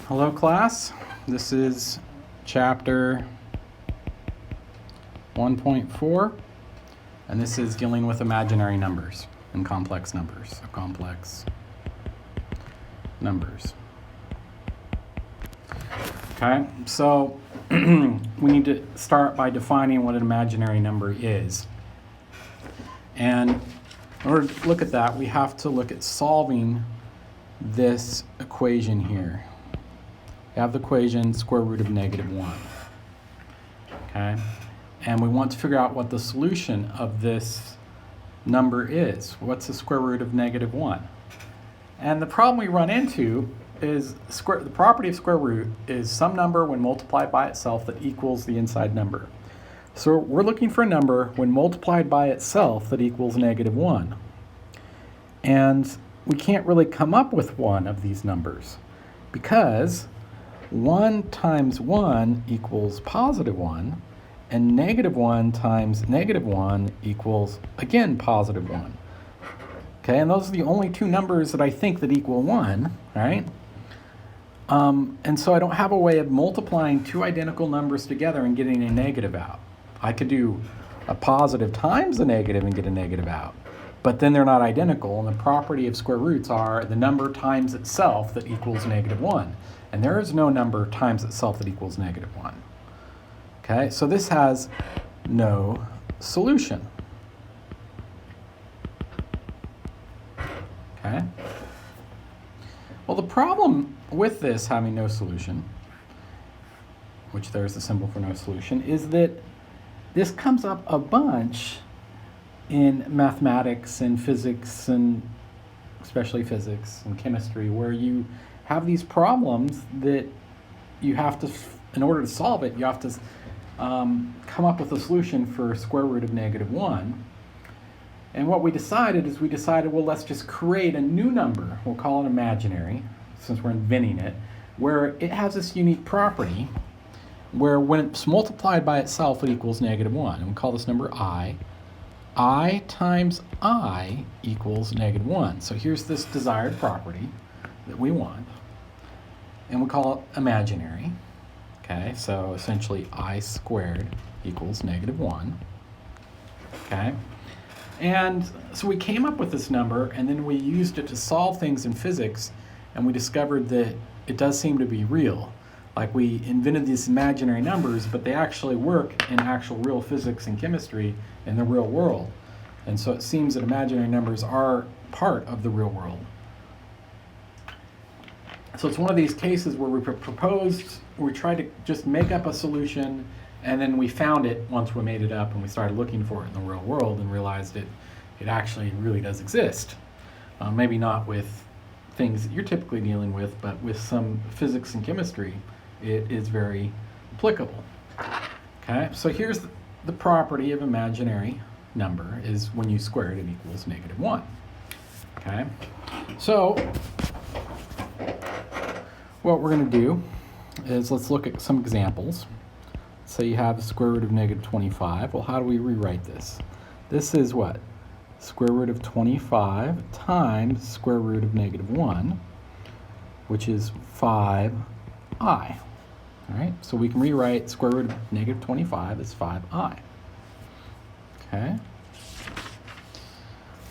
Hello class, this is chapter 1.4 and this is dealing with imaginary numbers and complex numbers. Okay, so we need to start by defining what an imaginary number is. And in order to look at that, we have to look at solving this equation here. We have the equation square root of -1, okay? And we want to figure out what the solution of this number is. What's the square root of -1? And the problem we run into is the property of square root is some number when multiplied by itself that equals the inside number. So we're looking for a number when multiplied by itself that equals -1. And we can't really come up with one of these numbers because 1 times 1 equals +1, and -1 times -1 equals, again, +1. Okay, and those are the only two numbers that I think that equal 1, right? And so I don't have a way of multiplying two identical numbers together and getting a negative out. I could do a positive times a negative and get a negative out, but then they're not identical, and the property of square roots are the number times itself that equals -1. And there is no number times itself that equals -1. Okay, so this has no solution. Okay. Well, the problem with this having no solution, which there's a symbol for no solution, is that this comes up a bunch in mathematics and physics, and especially physics and chemistry, where you have these problems that you have to, in order to solve it, you have to come up with a solution for square root of -1. And what we decided is well, let's just create a new number. We'll call it imaginary, since we're inventing it, where it has this unique property where when it's multiplied by itself, it equals -1. And we call this number I. I times I equals -1. So here's this desired property that we want, and we call it imaginary. Okay, so essentially I squared equals -1. Okay, and so we came up with this number, and then we used it to solve things in physics, and we discovered that it does seem to be real. Like, we invented these imaginary numbers, but they actually work in actual real physics and chemistry in the real world. And so it seems that imaginary numbers are part of the real world. So it's one of these cases where we tried to just make up a solution, and then we found it once we made it up, and we started looking for it in the real world and realized it actually really does exist. Maybe not with things that you're typically dealing with, but with some physics and chemistry, it is very applicable. Okay, so here's the property of imaginary number is when you square it, it equals -1. Okay, so what we're going to do is let's look at some examples. Say you have the square root of -25. Well, how do we rewrite this? This is what? Square root of 25 times square root of -1, which is 5i. All right, so we can rewrite square root of -25 as 5i. Okay.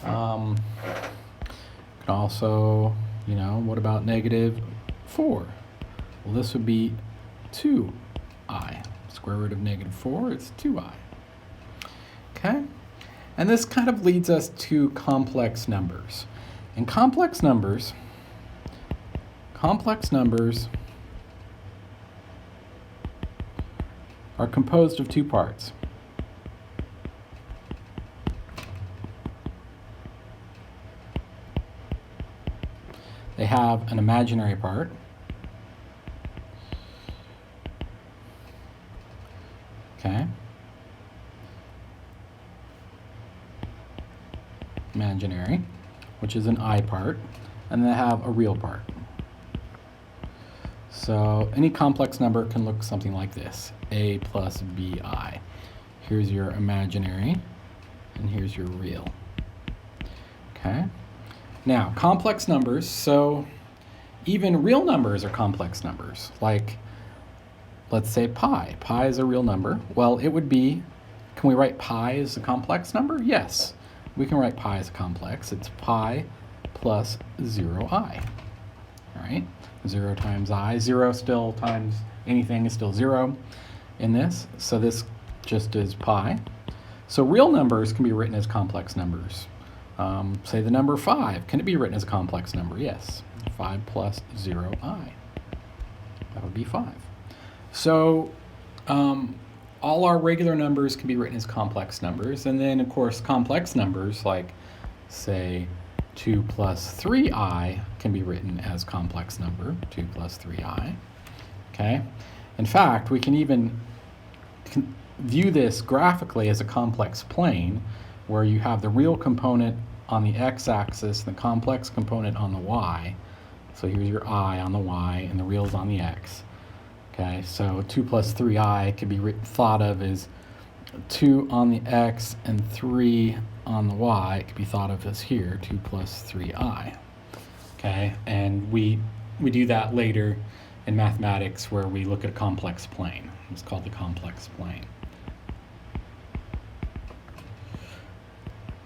You can also, what about -4? Well, this would be 2i. Square root of -4 is 2i. Okay? And this kind of leads us to complex numbers. And complex numbers are composed of two parts. They have an imaginary part, okay, imaginary, which is an I part, and they have a real part. So any complex number can look something like this: a plus bi. Here's your imaginary, and here's your real. Okay. Now, complex numbers, so Even real numbers are complex numbers. Like, let's say pi. Pi is a real number. Well, it would be, can we write pi as a complex number? Yes, we can write pi as a complex. It's pi plus 0i, all right? 0 times I, 0 still times anything is still 0 in this. So this just is pi. So real numbers can be written as complex numbers. Say the number 5, can it be written as a complex number? Yes, 5 plus 0i, that would be 5. So all our regular numbers can be written as complex numbers, and then of course complex numbers like say 2 plus 3i can be written as complex number, 2 plus 3i, okay? In fact, we can even view this graphically as a complex plane where you have the real component on the x-axis and the complex component on the y. So here's your I on the y and the real is on the x. Okay, so 2 plus 3i could be thought of as 2 on the x and 3 on the y. It could be thought of as here, 2 plus 3i. Okay, and we do that later in mathematics where we look at a complex plane. It's called the complex plane.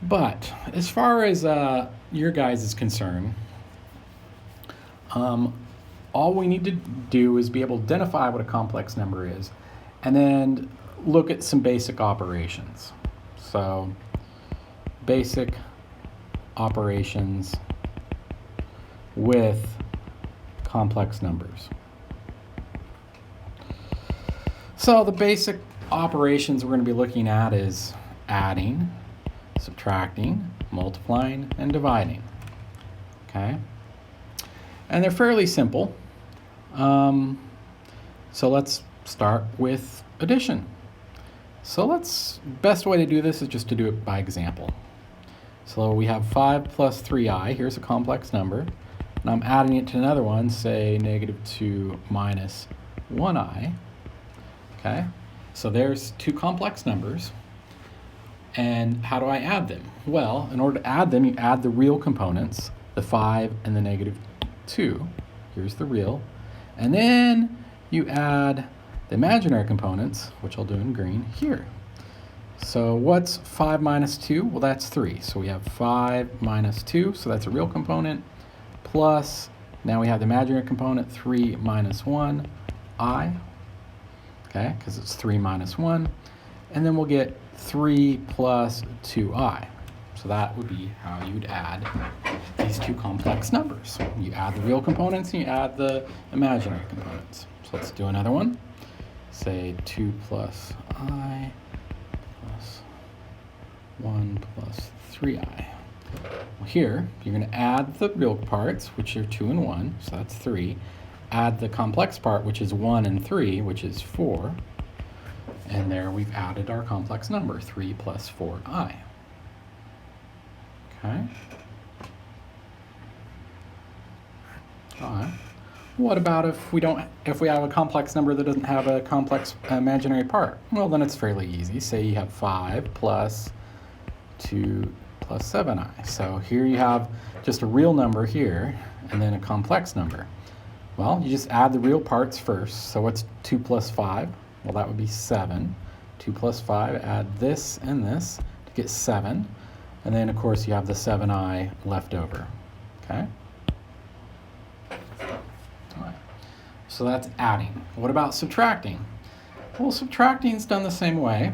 But as far as your guys is concerned, all we need to do is be able to identify what a complex number is and then look at some basic operations. So basic operations with complex numbers. So the basic operations we're going to be looking at is adding, subtracting, multiplying, and dividing. Okay? And they're fairly simple. So let's start with addition. So best way to do this is just to do it by example. So we have 5 plus 3i, here's a complex number, and I'm adding it to another one, say negative 2 minus 1i. Okay? So there's two complex numbers. And how do I add them? Well, in order to add them, you add the real components, the 5 and the negative 2. Here's the real. And then you add the imaginary components, which I'll do in green, here. So what's 5 minus 2? Well, that's 3. So we have 5 minus 2, so that's a real component, plus, now we have the imaginary component, 3 minus 1, I, okay, because it's 3 minus 1. And then we'll get 3 plus 2i. So that would be how you would add these two complex numbers. You add the real components and you add the imaginary components. So let's do another one. Say 2 plus I plus 1 plus 3i. Well, here, you're going to add the real parts, which are 2 and 1, so that's 3. Add the complex part, which is 1 and 3, which is 4. And there we've added our complex number, 3 plus 4i. Okay. All right. What about if we have a complex number that doesn't have a complex imaginary part? Well, then it's fairly easy. Say you have 5 plus 2 plus 7i. So here you have just a real number here and then a complex number. Well, you just add the real parts first. So what's 2 plus 5? Well, that would be 7. 2 plus 5, add this and this to get 7. And then, of course, you have the 7i left over. Okay? All right. So that's adding. What about subtracting? Well, subtracting is done the same way.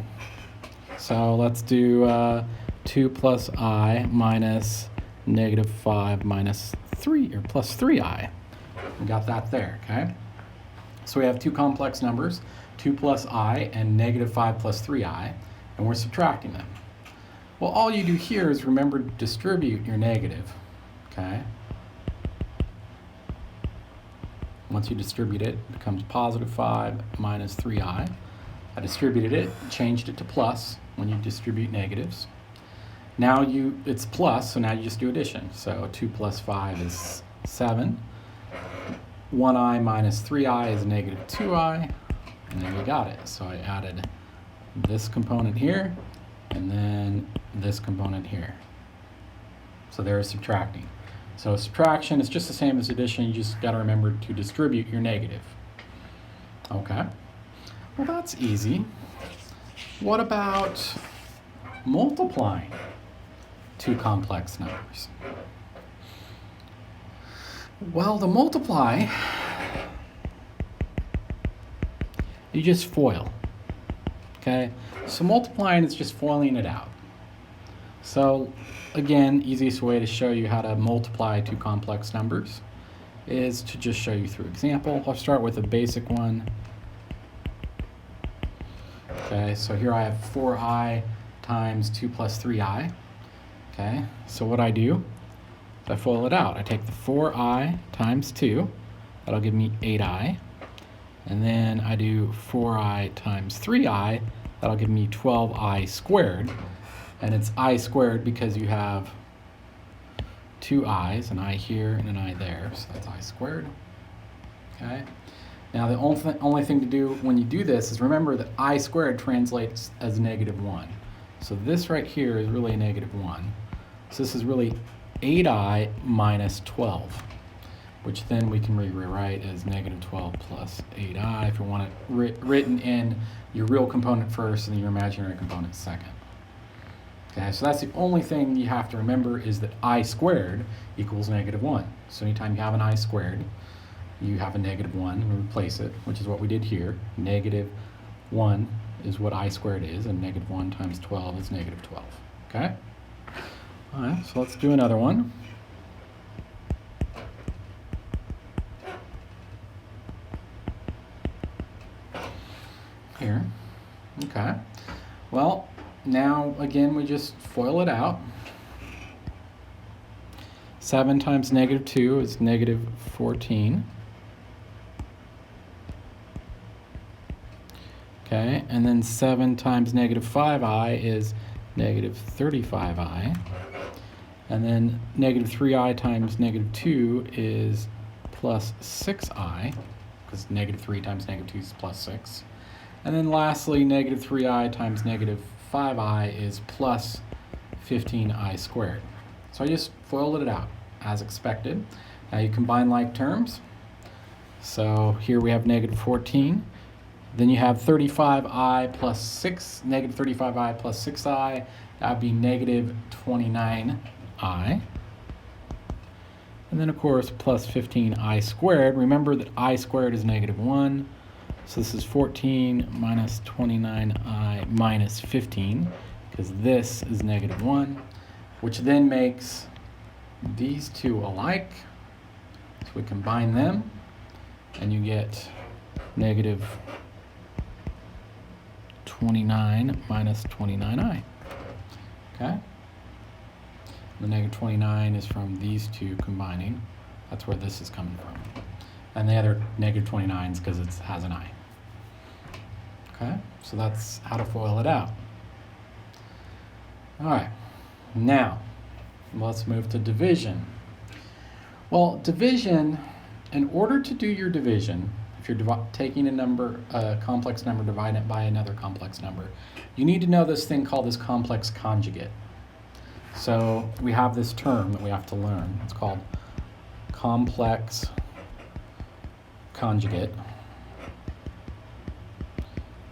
So let's do 2 plus I minus negative 5 minus 3, or plus 3i. We got that there, okay? So we have two complex numbers, 2 plus I and negative 5 plus 3i, and we're subtracting them. Well, all you do here is remember to distribute your negative, okay? Once you distribute it, it becomes positive 5 minus 3i. I distributed it, changed it to plus when you distribute negatives. Now it's plus, so now you just do addition. So 2 plus 5 is 7. 1i minus 3i is negative 2i, and there you got it. So I added this component here, and then this component here. So there's subtracting. So subtraction is just the same as addition. You just got to remember to distribute your negative. Okay. Well, that's easy. What about multiplying two complex numbers? Well, to multiply, you just FOIL. Okay? So multiplying is just FOILing it out. So again, easiest way to show you how to multiply two complex numbers is to just show you through example. I'll start with a basic one. Okay, so here I have 4i times 2 plus 3i. Okay, so what I do is I FOIL it out. I take the 4i times 2, that'll give me 8i. And then I do 4i times 3i, that'll give me 12i squared. And it's I squared because you have two i's, an I here and an I there, so that's I squared. Okay. Now the only thing to do when you do this is remember that I squared translates as -1. So this right here is really a -1. So this is really 8i minus 12, which then we can rewrite as -12 plus 8i if you want it written in your real component first and your imaginary component second. Okay, so that's the only thing you have to remember is that I squared equals -1. So anytime you have an I squared, you have a -1 and replace it, which is what we did here. -1 is what I squared is, and -1 times 12 is -12. Okay? All right, so let's do another one. Here. Okay. Well, now again we just FOIL it out. 7 times -2 is -14. Okay, and then 7 times -5i is -35i. And then -3i times -2 is plus 6i, because -3 times -2 is plus 6. And then lastly, -3i times -5i is plus 15i squared. So I just FOILed it out as expected. Now you combine like terms. So here we have -14. Then you have 35i plus 6, -35i plus 6i. That would be -29i. And then of course plus 15i squared. Remember that I squared is -1. So this is 14 minus 29i minus 15, because this is -1, which then makes these two alike. So we combine them, and you get -29 minus 29i. Okay? The -29 is from these two combining. That's where this is coming from. And the other -29 is because it has an I. Okay, so that's how to FOIL it out. All right, now let's move to division. Well, division, in order to do your division, if you're taking a complex number, dividing it by another complex number, you need to know this thing called this complex conjugate. So we have this term that we have to learn. It's called complex conjugate.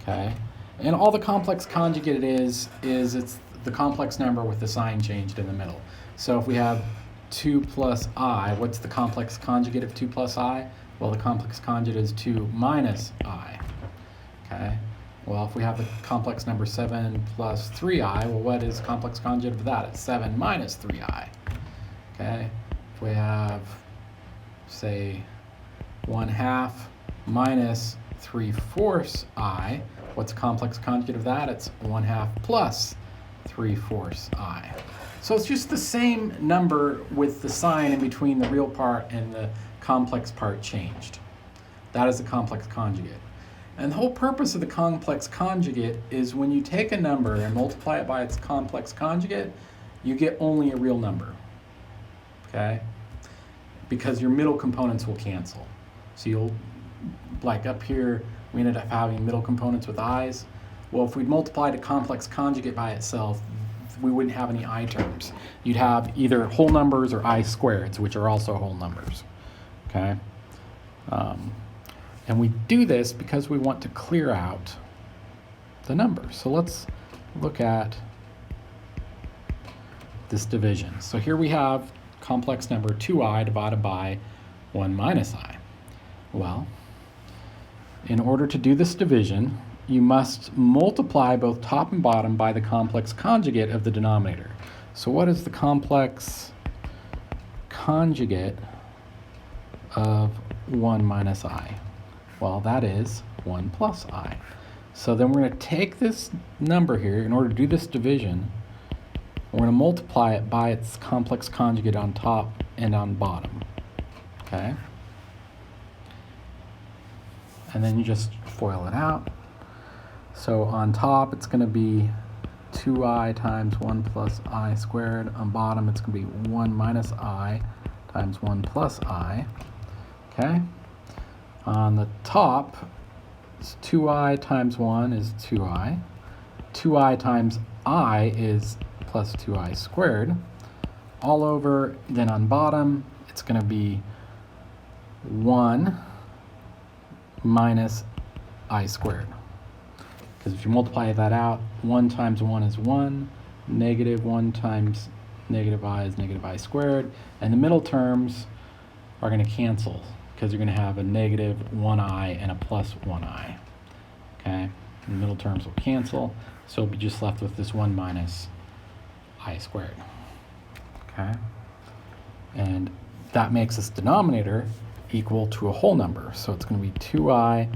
Okay, and all the complex conjugate is it's the complex number with the sign changed in the middle. So if we have 2 plus I, what's the complex conjugate of 2 plus I? Well, the complex conjugate is 2 minus I. Okay, well, if we have the complex number 7 plus 3I, well, what is complex conjugate of that? It's 7 minus 3I. Okay, if we have, say, 1/2 minus 3/4 I, what's the complex conjugate of that? It's 1/2 plus 3/4 I. So it's just the same number with the sign in between the real part and the complex part changed. That is the complex conjugate. And the whole purpose of the complex conjugate is when you take a number and multiply it by its complex conjugate, you get only a real number. Okay? Because your middle components will cancel. So you'll, like up here, we ended up having middle components with i's. Well, if we multiplied a complex conjugate by itself, we wouldn't have any I terms. You'd have either whole numbers or I squareds, which are also whole numbers, okay? And we do this because we want to clear out the numbers. So let's look at this division. So here we have complex number 2i divided by 1 minus I. Well, in order to do this division, you must multiply both top and bottom by the complex conjugate of the denominator. So what is the complex conjugate of 1 minus I? Well, that is 1 plus I. So then we're going to take this number here, in order to do this division, we're going to multiply it by its complex conjugate on top and on bottom, okay? And then you just FOIL it out. So on top, it's going to be 2i times 1 plus I squared. On bottom, it's going to be 1 minus I times 1 plus I, okay? On the top, it's 2i times 1 is 2i. 2i times I is plus 2i squared. All over, then on bottom, it's going to be 1 minus I squared. Because if you multiply that out, 1 times 1 is 1, negative 1 times negative I is negative I squared, and the middle terms are going to cancel, because you're going to have a negative 1i and a plus 1i, okay? The middle terms will cancel, so you'll be just left with this 1 minus I squared, okay? And that makes this denominator equal to a whole number, so it's going to be 2i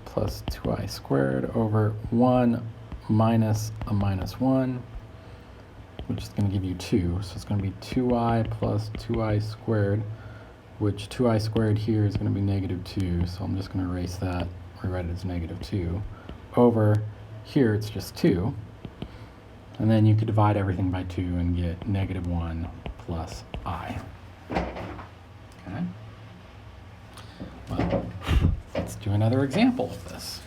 plus 2i squared over 1 minus a minus 1, which is going to give you 2. So it's going to be 2i plus 2i squared, which 2i squared here is going to be negative 2. So I'm just going to erase that, rewrite it as negative 2. Over here, it's just 2. And then you could divide everything by 2 and get negative 1 plus I. Okay? Well, let's do another example of this.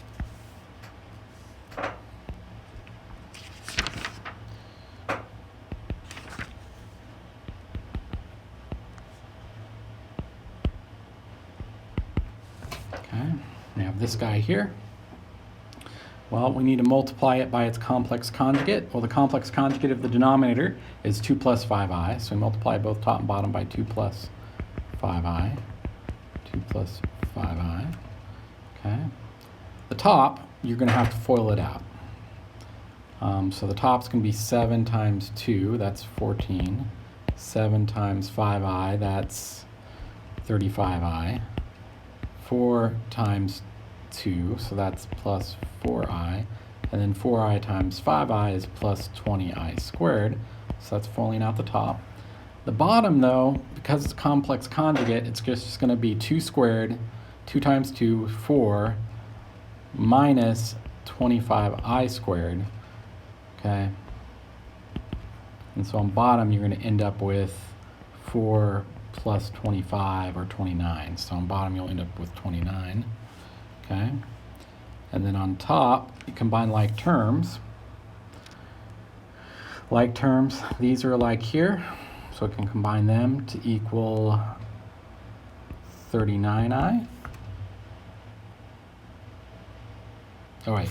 Okay, we have this guy here. Well, we need to multiply it by its complex conjugate. Well, the complex conjugate of the denominator is 2 plus 5i, so we multiply both top and bottom by 2 plus 5i. 2 plus 5i. Okay. The top, you're going to have to FOIL it out. So the top's going to be 7 times 2, that's 14. 7 times 5i, that's 35i. 4 times 2, so that's plus 4i. And then 4i times 5i is plus 20i squared. So that's FOILing out the top. The bottom, though, because it's complex conjugate, it's just going to be 2 squared, 2 times 2, 4, minus 25i squared, okay? And so on bottom, you're going to end up with 4 plus 25, or 29. So on bottom, you'll end up with 29, okay? And then on top, you combine like terms. Like terms, these are alike here. So it can combine them to equal 39i. Oh wait,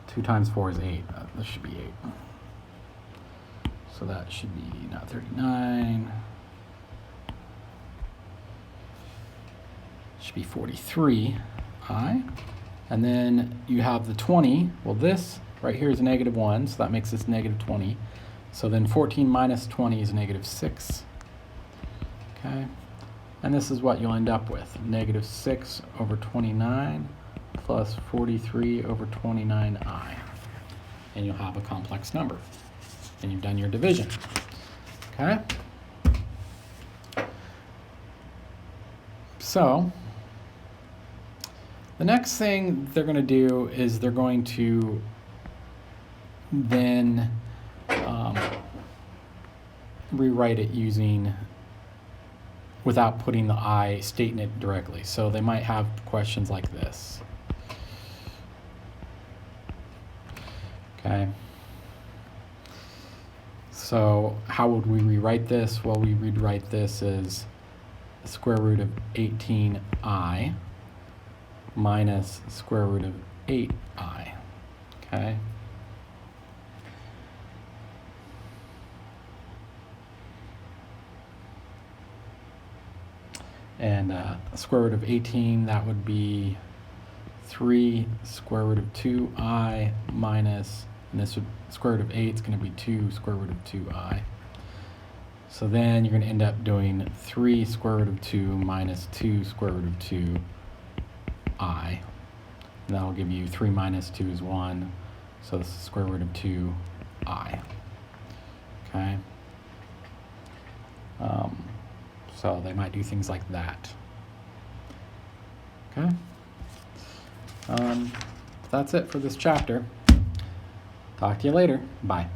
2 times 4 is 8. This should be 8. So that should be not 39. It should be 43i. And then you have the 20. Well, this right here is negative 1, so that makes this negative 20. So then 14 minus 20 is negative 6. Okay, and this is what you'll end up with. Negative 6 over 29 plus 43 over 29i. And you'll have a complex number. And you've done your division. Okay? So, the next thing they're going to do is they're going to then rewrite it without putting the I, stating it directly. So they might have questions like this. Okay. So how would we rewrite this? Well, we rewrite this as the square root of 18i minus the square root of 8i, okay? And square root of 18, that would be 3 square root of 2i minus, and this would, square root of 8 is going to be 2 square root of 2i. So then you're going to end up doing 3 square root of 2 minus 2 square root of 2i. And that'll give you 3 minus 2 is 1. So this is square root of 2i. Okay? So they might do things like that. Okay? That's it for this chapter. Talk to you later. Bye.